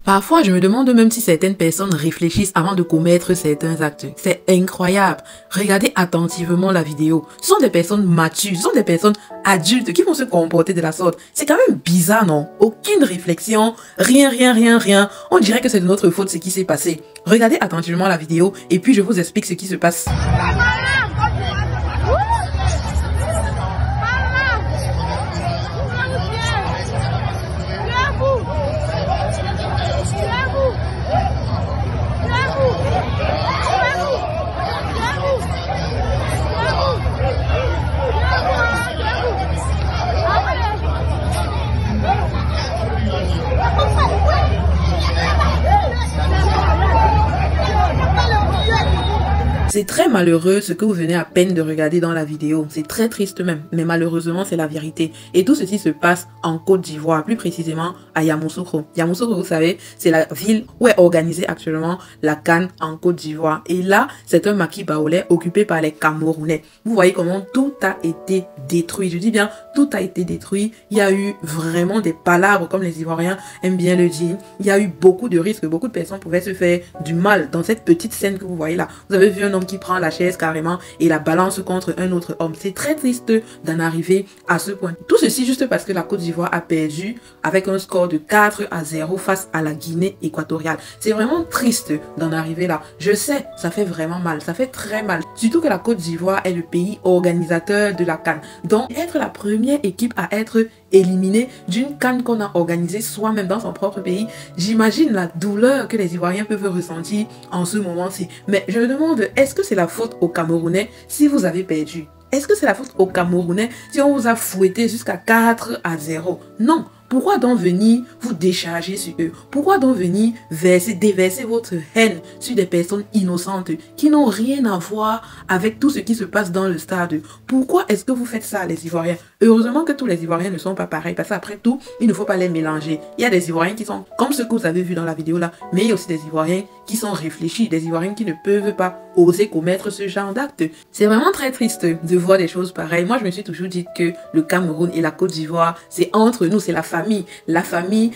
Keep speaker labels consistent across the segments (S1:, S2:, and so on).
S1: Parfois, je me demande même si certaines personnes réfléchissent avant de commettre certains actes. C'est incroyable. Regardez attentivement la vidéo. Ce sont des personnes matures, ce sont des personnes adultes qui vont se comporter de la sorte. C'est quand même bizarre, non? Aucune réflexion, rien. On dirait que c'est de notre faute ce qui s'est passé. Regardez attentivement la vidéo et puis je vous explique ce qui se passe. C'est très malheureux ce que vous venez à peine de regarder dans la vidéo. C'est très triste même, mais malheureusement c'est la vérité. Et tout ceci se passe en Côte d'Ivoire, plus précisément à Yamoussoukro. Yamoussoukro, vous savez, c'est la ville où est organisée actuellement la CAN en Côte d'Ivoire. Et là, c'est un maquis baoulé occupé par les Camerounais. Vous voyez comment tout a été détruit. Je dis bien, tout a été détruit. Il y a eu vraiment des palabres, comme les Ivoiriens aiment bien le dire. Il y a eu beaucoup de risques. Beaucoup de personnes pouvaient se faire du mal dans cette petite scène que vous voyez là. Vous avez vu un homme qui prend la chaise carrément et la balance contre un autre homme. C'est très triste d'en arriver à ce point. Tout ceci juste parce que la Côte d'Ivoire a perdu avec un score de 4-0 face à la Guinée équatoriale. C'est vraiment triste d'en arriver là. Je sais, ça fait vraiment mal, ça fait très mal. Surtout que la Côte d'Ivoire est le pays organisateur de la CAN. Donc être la première équipe à être éliminée d'une CAN qu'on a organisée soi-même dans son propre pays, j'imagine la douleur que les Ivoiriens peuvent ressentir en ce moment-ci. Mais je me demande, est-ce que c'est la faute aux Camerounais si vous avez perdu? Est-ce que c'est la faute aux Camerounais si on vous a fouetté jusqu'à 4-0? Non. Pourquoi donc venir vous décharger sur eux? Pourquoi donc venir déverser votre haine sur des personnes innocentes qui n'ont rien à voir avec tout ce qui se passe dans le stade? Pourquoi est-ce que vous faites ça, les Ivoiriens? Heureusement que tous les Ivoiriens ne sont pas pareils, parce qu'après tout, il ne faut pas les mélanger. Il y a des Ivoiriens qui sont comme ceux que vous avez vu dans la vidéo là, mais il y a aussi des Ivoiriens qui sont réfléchis, des Ivoiriens qui ne peuvent pas oser commettre ce genre d'acte. C'est vraiment très triste de voir des choses pareilles. Moi, je me suis toujours dit que le Cameroun et la Côte d'Ivoire, c'est entre nous, c'est la famille,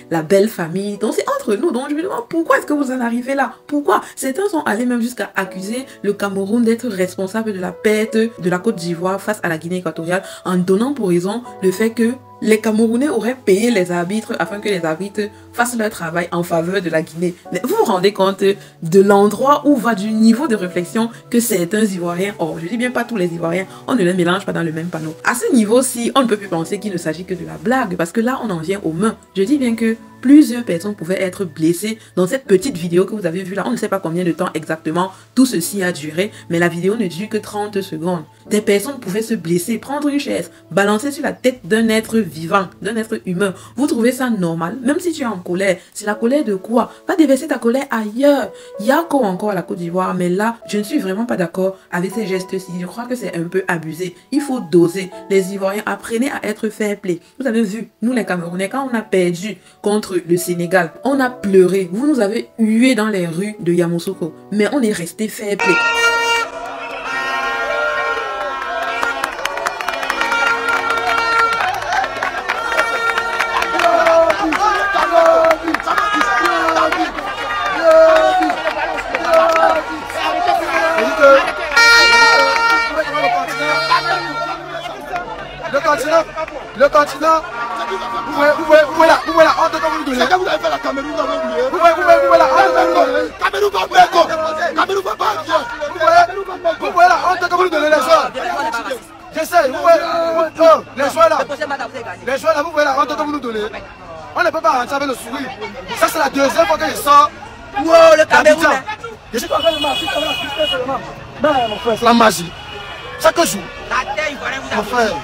S1: la belle famille. Donc c'est entre nous. Donc je me demande pourquoi est-ce que vous en arrivez là? Pourquoi? Certains sont allés même jusqu'à accuser le Cameroun d'être responsable de la perte de la Côte d'Ivoire face à la Guinée équatoriale en donnant pour raison le fait que les Camerounais auraient payé les arbitres afin que les arbitres fassent leur travail en faveur de la Guinée. Mais vous vous rendez compte de l'endroit où va du niveau de réflexion que certains Ivoiriens, je dis bien pas tous les Ivoiriens, on ne les mélange pas dans le même panneau. À ce niveau-ci, on ne peut plus penser qu'il ne s'agit que de la blague parce que là, on en vient aux mains. Je dis bien que plusieurs personnes pouvaient être blessées dans cette petite vidéo que vous avez vue là. On ne sait pas combien de temps exactement tout ceci a duré, mais la vidéo ne dure que 30 secondes. Des personnes pouvaient se blesser, prendre une chaise, balancer sur la tête d'un être vivant, d'un être humain. Vous trouvez ça normal? Même si tu es en colère, c'est la colère de quoi? Va déverser ta colère ailleurs. Il y a encore à la Côte d'Ivoire, mais là, je ne suis vraiment pas d'accord avec ces gestes-ci. Je crois que c'est un peu abusé. Il faut doser. Les Ivoiriens, apprenez à être fair play. Vous avez vu, nous les Camerounais, quand on a perdu contre le Sénégal, on a pleuré. Vous nous avez hué dans les rues de Yamoussoukro, mais on est resté fair play.
S2: Le continent, vous voyez la honte que vous nous donnez. C'est que vous avez fait la Cameroun, vous avez oublié. Vous voyez la honte. Cameroun va bien. Cameroun va pas bien. Vous voyez la honte que vous nous donnez, les soirs. J'essaie, vous voyez, les soirs là. Les soirs là, vous voyez la honte que vous nous donnez. On ne peut pas rentrer avec le sourire. Ça, c'est la deuxième fois que je sors.
S3: Wow, le Cameroun.
S2: Je suis en train de marcher, mon frère, c'est la magie. Chaque jour. Mon frère.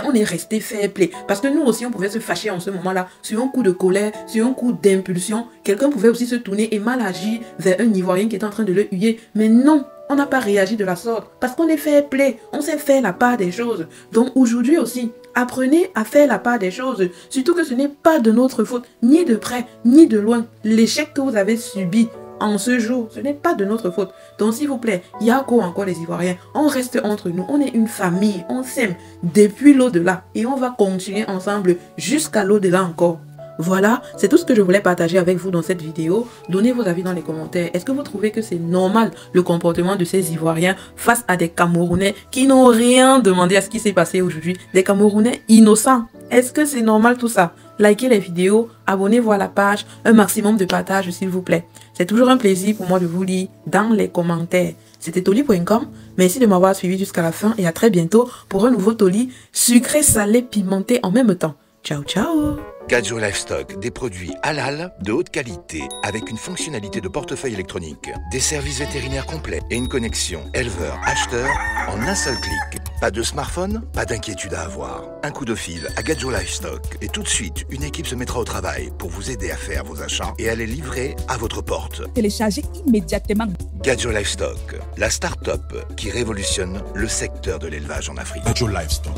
S1: On est resté fair play parce que nous aussi on pouvait se fâcher en ce moment-là sur un coup de colère, sur un coup d'impulsion. Quelqu'un pouvait aussi se tourner et mal agir vers un Ivoirien qui est en train de le huer. Mais non, on n'a pas réagi de la sorte parce qu'on est fair play. On sait faire la part des choses. Donc aujourd'hui aussi, apprenez à faire la part des choses. Surtout que ce n'est pas de notre faute, ni de près, ni de loin. L'échec que vous avez subi en ce jour, ce n'est pas de notre faute. Donc s'il vous plaît, il y a encore les Ivoiriens. On reste entre nous, on est une famille, on s'aime depuis l'au-delà. Et on va continuer ensemble jusqu'à l'au-delà encore. Voilà, c'est tout ce que je voulais partager avec vous dans cette vidéo. Donnez vos avis dans les commentaires. Est-ce que vous trouvez que c'est normal le comportement de ces Ivoiriens face à des Camerounais qui n'ont rien demandé à ce qui s'est passé aujourd'hui? Des Camerounais innocents. Est-ce que c'est normal tout ça? Likez les vidéos, abonnez-vous à la page, un maximum de partage s'il vous plaît. C'est toujours un plaisir pour moi de vous lire dans les commentaires. C'était Toli.com. Merci de m'avoir suivi jusqu'à la fin et à très bientôt pour un nouveau Toli sucré, salé, pimenté en même temps. Ciao, ciao!
S3: Gadjo Livestock, des produits halal de haute qualité avec une fonctionnalité de portefeuille électronique, des services vétérinaires complets et une connexion éleveur-acheteur en un seul clic. Pas de smartphone, pas d'inquiétude à avoir. Un coup de fil à Gadjo Livestock et tout de suite, une équipe se mettra au travail pour vous aider à faire vos achats et à les livrer à votre porte.
S4: Téléchargez immédiatement
S3: Gadjo Livestock, la start-up qui révolutionne le secteur de l'élevage en Afrique.
S2: Gadjo Livestock,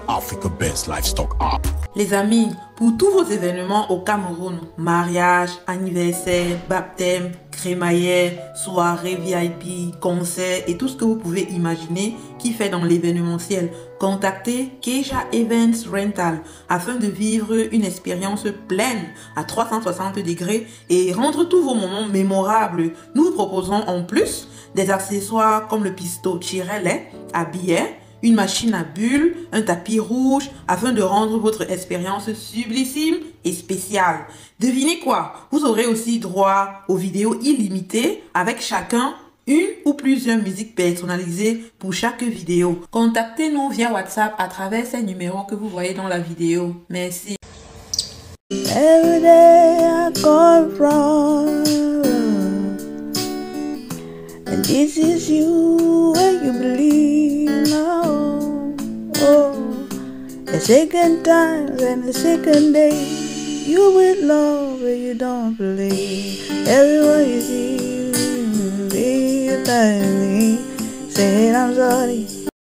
S2: Africa Best Livestock App.
S1: Les amis, pour tous vos événements au Cameroun, mariage, anniversaire, baptême, crémaillère, soirée VIP, concert et tout ce que vous pouvez imaginer qui fait dans l'événementiel, contactez Keja Events Rental afin de vivre une expérience pleine à 360 degrés et rendre tous vos moments mémorables. Nous vous proposons en plus des accessoires comme le pisto tirelet à billets, une machine à bulles, un tapis rouge, afin de rendre votre expérience sublissime et spéciale. Devinez quoi? Vous aurez aussi droit aux vidéos illimitées avec chacun une ou plusieurs musiques personnalisées pour chaque vidéo. Contactez-nous via WhatsApp à travers ces numéros que vous voyez dans la vidéo. Merci.
S5: Every day I go wrong, and this is you when you believe now. Oh, the second time and the second day, you will love but you don't believe. Everyone you see, be me, saying I'm sorry.